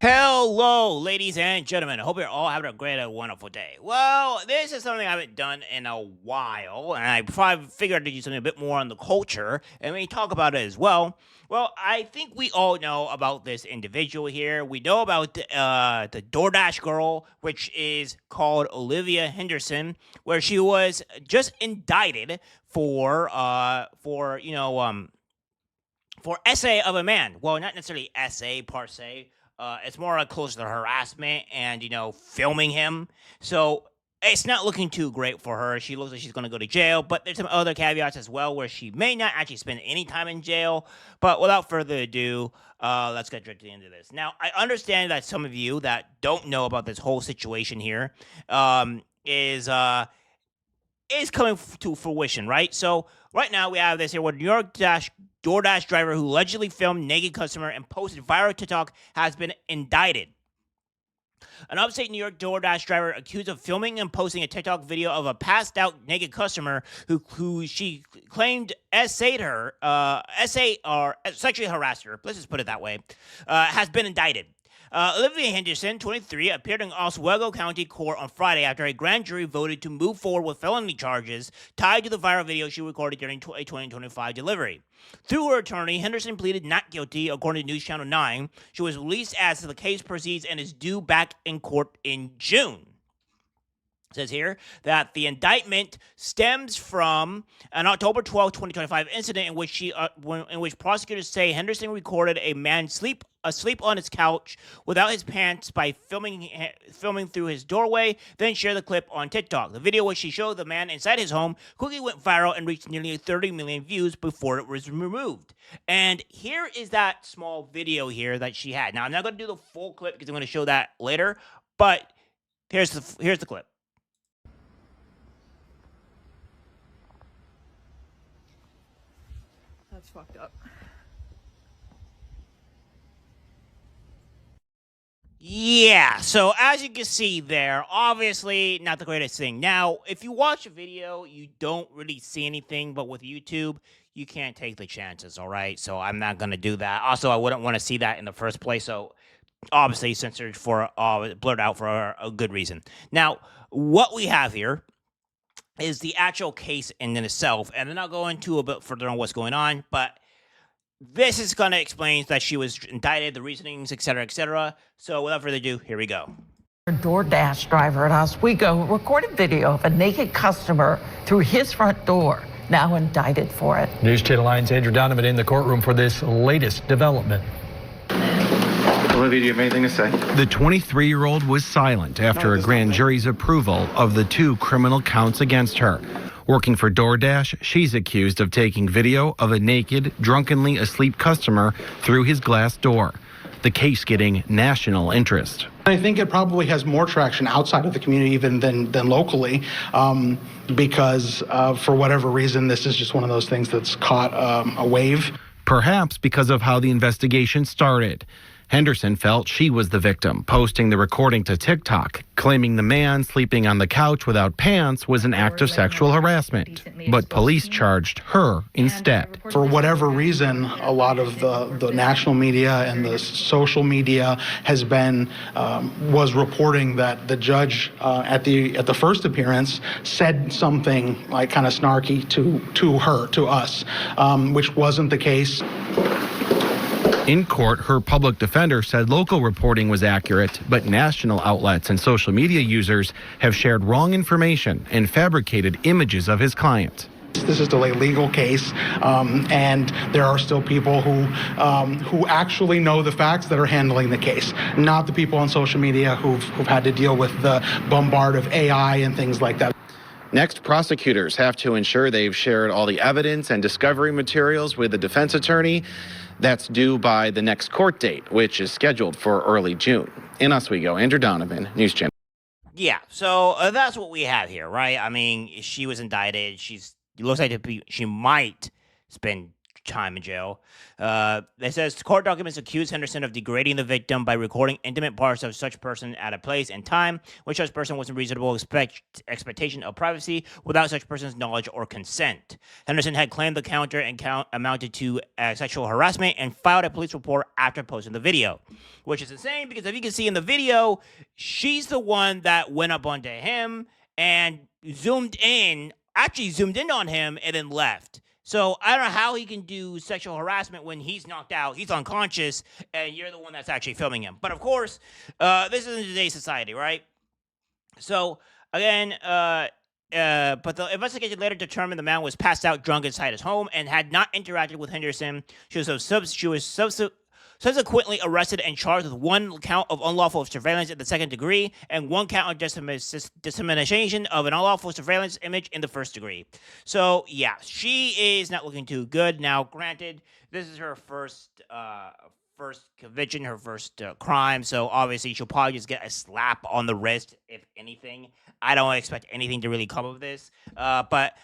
Hello, ladies and gentlemen. I hope you're all having a great and wonderful day. Well, this is something I haven't done in a while, and I probably figured to do something a bit more on the culture, and we talk about it as well. Well, I think we all know about this individual here. We know about the DoorDash girl, which is called Olivia Henderson, where she was just indicted for essay of a man. Well, not necessarily essay per se. It's more like close to harassment and filming him. So it's not looking too great for her. She looks like she's going to go to jail, but there's some other caveats as well where she may not actually spend any time in jail. But without further ado, let's get directly into this. Now, I understand that some of you that don't know about this whole situation here is coming to fruition, right? So right now we have this here with New York DoorDash driver who allegedly filmed naked customer and posted viral TikTok has been indicted. An upstate New York DoorDash driver accused of filming and posting a TikTok video of a passed out naked customer who she claimed essayed her, or sexually harassed her. Let's just put it that way. Has been indicted. Olivia Henderson, 23, appeared in Oswego County Court on Friday after a grand jury voted to move forward with felony charges tied to the viral video she recorded during a 2025 delivery. Through her attorney, Henderson pleaded not guilty, according to News Channel 9. She was released as the case proceeds and is due back in court in June. It says here that the indictment stems from an October 12, 2025 incident in which prosecutors say Henderson recorded a man asleep on his couch without his pants by filming through his doorway, then shared the clip on TikTok. The video, which she showed the man inside his home, quickly went viral and reached nearly 30 million views before it was removed. And here is that small video here that she had. Now, I'm not going to do the full clip because I'm going to show that later, but here's the clip. That's fucked up. Yeah, so as you can see there, obviously not the greatest thing. Now, if you watch a video, you don't really see anything, but with YouTube, you can't take the chances, all right? So I'm not going to do that. Also, I wouldn't want to see that in the first place, so obviously censored blurred out for a good reason. Now, what we have here is the actual case in itself, and I'm not going into a bit further on what's going on, but this is going to explain that she was indicted, the reasonings, etc., etc. So without further ado, here we go. A DoorDash driver at Oswego recorded video of a naked customer through his front door, now indicted for it. News Channel 9's Andrew Donovan in the courtroom for this latest development. Olivia, do you have anything to say? The 23-year-old was silent after a grand jury's approval of the 2 criminal counts against her. Working for DoorDash, she's accused of taking video of a naked, drunkenly asleep customer through his glass door. The case getting national interest. I think it probably has more traction outside of the community even than locally, because for whatever reason, this is just one of those things that's caught a wave. Perhaps because of how the investigation started. Henderson felt she was the victim, posting the recording to TikTok, claiming the man sleeping on the couch without pants was an act of sexual harassment. But police charged her instead. For whatever reason, a lot of the national media and the social media was reporting that the judge at the first appearance said something like kind of snarky to us, which wasn't the case. In court, her public defender said local reporting was accurate, but national outlets and social media users have shared wrong information and fabricated images of his client. This is still a legal case, and there are still people who actually know the facts that are handling the case, not the people on social media who've had to deal with the bombard of AI and things like that. Next, prosecutors have to ensure they've shared all the evidence and discovery materials with the defense attorney. That's due by the next court date, which is scheduled for early June. In Oswego, Andrew Donovan, News Channel. Yeah, so that's what we have here, right? I mean, she was indicted. It looks like she might spend time in jail. It says court documents accuse Henderson of degrading the victim by recording intimate parts of such person at a place and time which such person was in reasonable expectation of privacy without such person's knowledge or consent. Henderson had claimed the counter and count amounted to sexual harassment and filed a police report after posting the video, which is insane because if you can see in the video, she's the one that went up onto him and zoomed in on him and then left. So I don't know how he can do sexual harassment when he's knocked out, he's unconscious, and you're the one that's actually filming him. But of course, this is in today's society, right? So again, but the investigation later determined the man was passed out drunk inside his home and had not interacted with Henderson. She was subsequently arrested and charged with 1 count of unlawful surveillance in the 2nd degree and 1 count of dissemination of an unlawful surveillance image in the 1st degree. So, yeah, she is not looking too good. Now, granted, this is her first conviction, her first crime, so obviously she'll probably just get a slap on the wrist, if anything. I don't expect anything to really come of this, but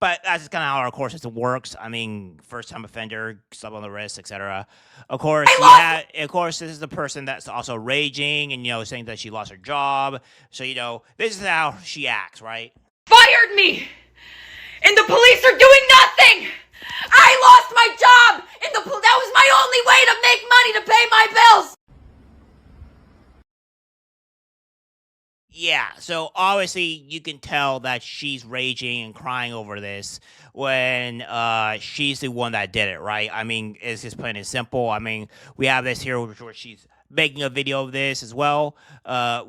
that's kind of how our court system works. I mean, first-time offender, slap on the wrist, etc. Of course, this is the person that's also raging and, saying that she lost her job. So, this is how she acts, right? Fired me! And the police are doing nothing! I lost my job! And that was my only way to make money to pay my bills! Yeah, so obviously you can tell that she's raging and crying over this when she's the one that did it, right? I mean, it's just plain and simple. I mean, we have this here where she's making a video of this as well,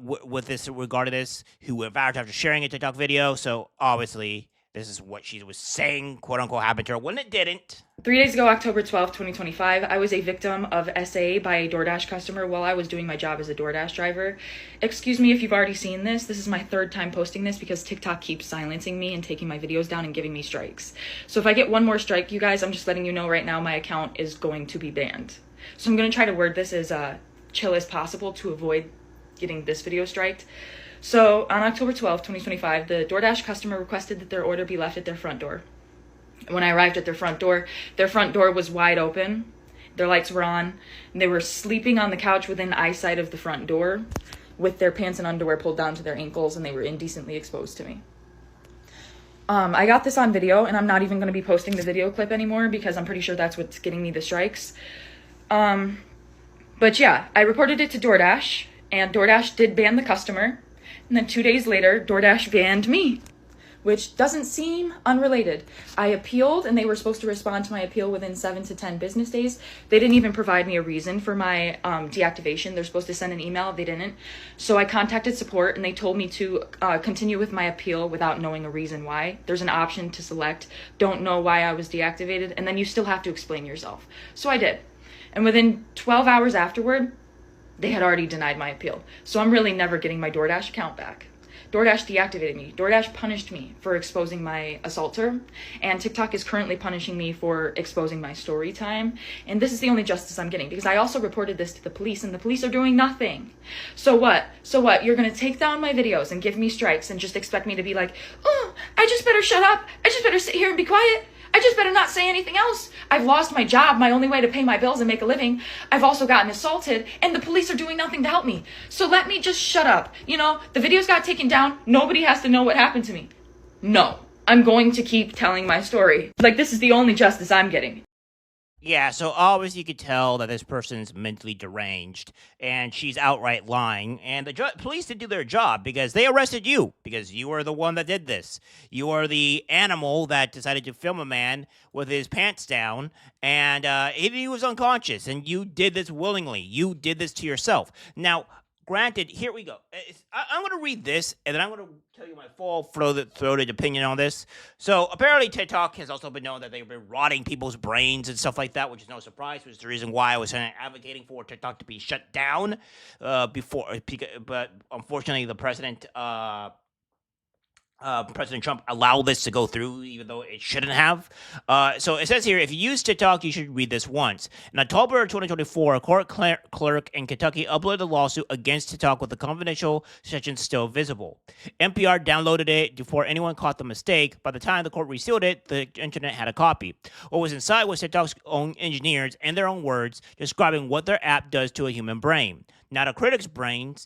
with this regarding this, who went viral after sharing a TikTok video. So obviously, this is what she was saying, quote unquote, happened to her when it didn't. 3 days ago, October 12th, 2025, I was a victim of SA by a DoorDash customer while I was doing my job as a DoorDash driver. Excuse me if you've already seen this. This is my 3rd time posting this because TikTok keeps silencing me and taking my videos down and giving me strikes. So if I get 1 more strike, you guys, I'm just letting you know right now my account is going to be banned. So I'm going to try to word this as chill as possible to avoid getting this video striked. So on October 12th, 2025, the DoorDash customer requested that their order be left at their front door. When I arrived at their front door was wide open, their lights were on, and they were sleeping on the couch within eyesight of the front door with their pants and underwear pulled down to their ankles, and they were indecently exposed to me. I got this on video, and I'm not even going to be posting the video clip anymore because I'm pretty sure that's what's getting me the strikes. But yeah, I reported it to DoorDash, and DoorDash did ban the customer, and then 2 days later, DoorDash banned me, which doesn't seem unrelated. I appealed, and they were supposed to respond to my appeal within 7 to 10 business days. They didn't even provide me a reason for my deactivation. They're supposed to send an email. They didn't. So I contacted support, and they told me to continue with my appeal without knowing a reason why. There's an option to select, don't know why I was deactivated, and then you still have to explain yourself. So I did. And within 12 hours afterward, they had already denied my appeal. So I'm really never getting my DoorDash account back. DoorDash deactivated me. DoorDash punished me for exposing my assaulter, and TikTok is currently punishing me for exposing my story time. And this is the only justice I'm getting because I also reported this to the police, and the police are doing nothing. So what? You're gonna take down my videos and give me strikes and just expect me to be like, oh, I just better shut up. I just better sit here and be quiet. I just better not say anything else. I've lost my job, my only way to pay my bills and make a living. I've also gotten assaulted, and the police are doing nothing to help me. So let me just shut up. The videos got taken down. Nobody has to know what happened to me. No, I'm going to keep telling my story. This is the only justice I'm getting. Yeah, so obviously you could tell that this person's mentally deranged, and she's outright lying, and the police did do their job because they arrested you, because you were the one that did this. You are the animal that decided to film a man with his pants down, and he was unconscious, and you did this willingly. You did this to yourself. Now, granted, here we go. I'm going to read this, and then I'm going to tell you my full-throated opinion on this. So, apparently, TikTok has also been known that they've been rotting people's brains and stuff like that, which is no surprise, which is the reason why I was advocating for TikTok to be shut down before. But, unfortunately, the president President Trump allowed this to go through, even though it shouldn't have. So it says here, if you use TikTok, you should read this once. In October 2024, a court clerk in Kentucky uploaded a lawsuit against TikTok with the confidential session still visible. NPR downloaded it before anyone caught the mistake. By the time the court resealed it, the internet had a copy. What was inside was TikTok's own engineers, in their own words, describing what their app does to a human brain. Not a critic's brain,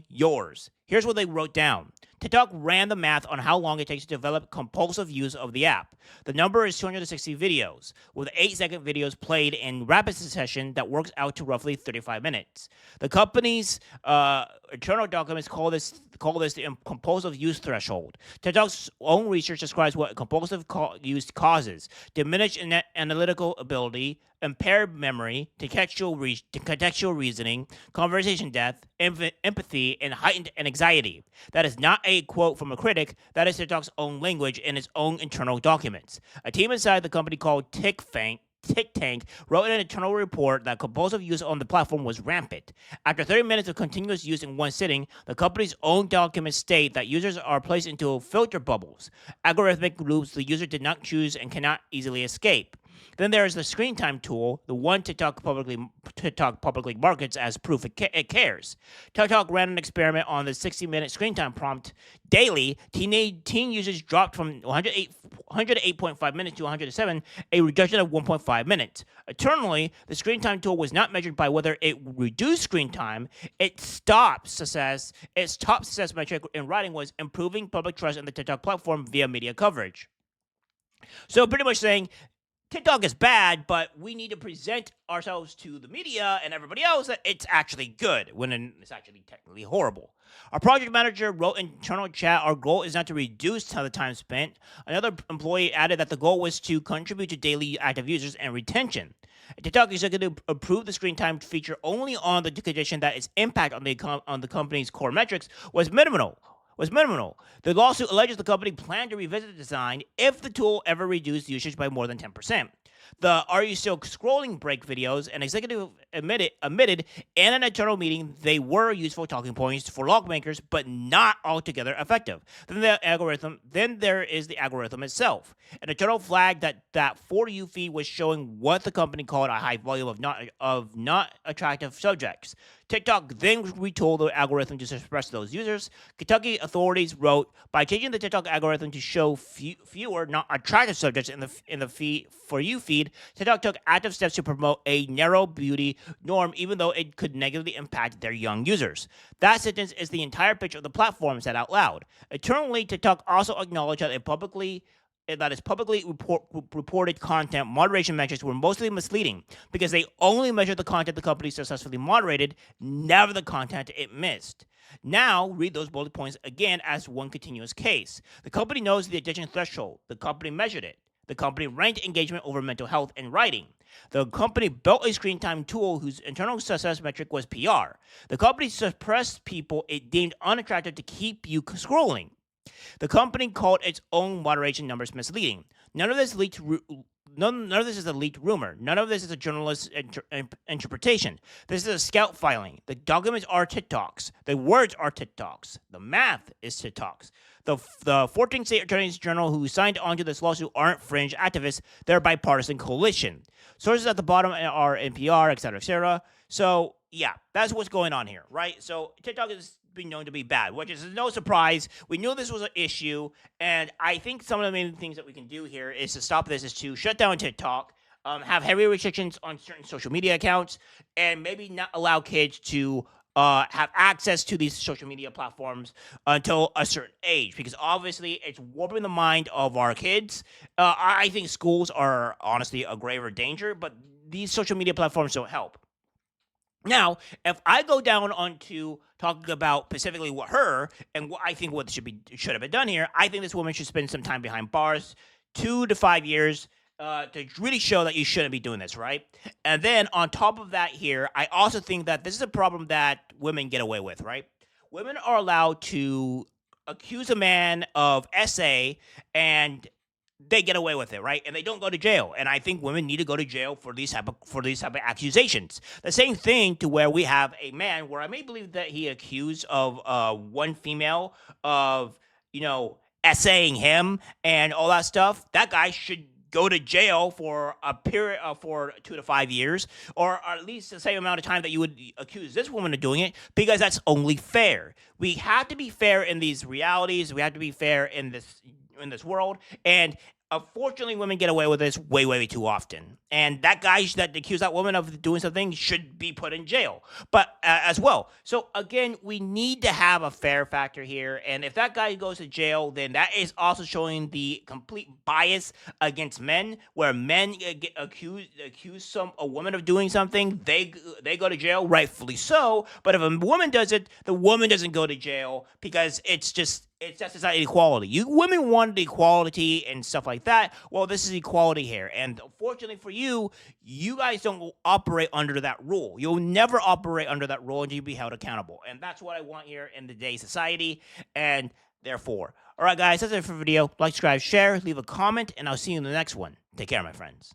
yours. Here's what they wrote down. TikTok ran the math on how long it takes to develop compulsive use of the app. The number is 260 videos, with 8-second videos played in rapid succession that works out to roughly 35 minutes. The company's internal documents call this the compulsive use threshold. TikTok's own research describes what compulsive use causes: diminished analytical ability, impaired memory, contextual reasoning, conversation depth, empathy, and heightened anxiety. That is not a quote from a critic. That is TikTok's own language in its own internal documents. A team inside the company called TikTank wrote in an internal report that compulsive use on the platform was rampant. After 30 minutes of continuous use in one sitting, the company's own documents state that users are placed into filter bubbles, algorithmic loops the user did not choose and cannot easily escape. Then there is the screen time tool, the one TikTok publicly markets as proof it cares. TikTok ran an experiment on the 60-minute screen time prompt daily. Teen users dropped from 108.5 minutes to 107, a reduction of 1.5 minutes. Eternally, the screen time tool was not measured by whether it reduced screen time. Its top success metric in writing was improving public trust in the TikTok platform via media coverage. So pretty much saying, TikTok is bad, but we need to present ourselves to the media and everybody else that it's actually good, when it's actually technically horrible. Our project manager wrote in internal chat, our goal is not to reduce the time spent. Another employee added that the goal was to contribute to daily active users and retention. A TikTok executive approved the screen time feature only on the condition that its impact on the company's core metrics was minimal. The lawsuit alleges the company planned to revisit the design if the tool ever reduced usage by more than 10%. The "Are you still scrolling" break videos, an executive admitted in an internal meeting they were useful talking points for lawmakers, but not altogether effective. Then there is the algorithm itself. An internal flag that For You feed was showing what the company called a high volume of not attractive subjects. TikTok then retooled the algorithm to suppress those users. Kentucky authorities wrote, by changing the TikTok algorithm to show fewer not attractive subjects in the For You feed, TikTok took active steps to promote a narrow beauty norm, even though it could negatively impact their young users. That sentence is the entire picture of the platform said out loud. Eternally, TikTok also acknowledged that its publicly reported content moderation metrics were mostly misleading because they only measured the content the company successfully moderated, never the content it missed. Now, read those bullet points again as one continuous case. The company knows the addiction threshold. The company measured it. The company ranked engagement over mental health and writing. The company built a screen time tool whose internal success metric was PR. The company suppressed people it deemed unattractive to keep you scrolling. The company called its own moderation numbers misleading. None of this is a leaked rumor. None of this is a journalist's interpretation. This is a scout filing. The documents are TikToks. The words are TikToks. The math is TikToks. The 14 state attorneys general who signed onto this lawsuit aren't fringe activists. They're a bipartisan coalition. Sources at the bottom are NPR, et cetera. So, yeah, that's what's going on here, right? So TikTok is being known to be bad, which is no surprise. We knew this was an issue, and I think some of the main things that we can do here is to stop this, is to shut down TikTok, have heavy restrictions on certain social media accounts, and maybe not allow kids to have access to these social media platforms until a certain age, because obviously it's warping the mind of our kids. I think schools are honestly a graver danger, but these social media platforms don't help. Now, if I go down onto talking about specifically what I think what should have been done here, I think this woman should spend some time behind bars, 2 to 5 years, to really show that you shouldn't be doing this, right? And then on top of that here, I also think that this is a problem that women get away with, right? Women are allowed to accuse a man of SA and they get away with it, right? And they don't go to jail. And I think women need to go to jail for these type of accusations. The same thing to where we have a man where I may believe that he accused of one female of, essaying him and all that stuff, that guy should go to jail for a period for 2 to 5 years, or at least the same amount of time that you would accuse this woman of doing it, because that's only fair. We have to be fair in these realities. We have to be fair in this world, and unfortunately, women get away with this way, way too often. And that guy that accused that woman of doing something should be put in jail, but as well. So again, we need to have a fair factor here. And if that guy goes to jail, then that is also showing the complete bias against men, where men get accuse a woman of doing something, they go to jail, rightfully so. But if a woman does it, the woman doesn't go to jail, because it's just not equality. You women wanted equality and stuff like that. Well, this is equality here, and unfortunately for you, you guys don't operate under that rule. You'll never operate under that rule, and you'll be held accountable. And that's what I want here in today's society. And therefore, all right, guys, that's it for the video. Like, subscribe, share, leave a comment, and I'll see you in the next one. Take care, my friends.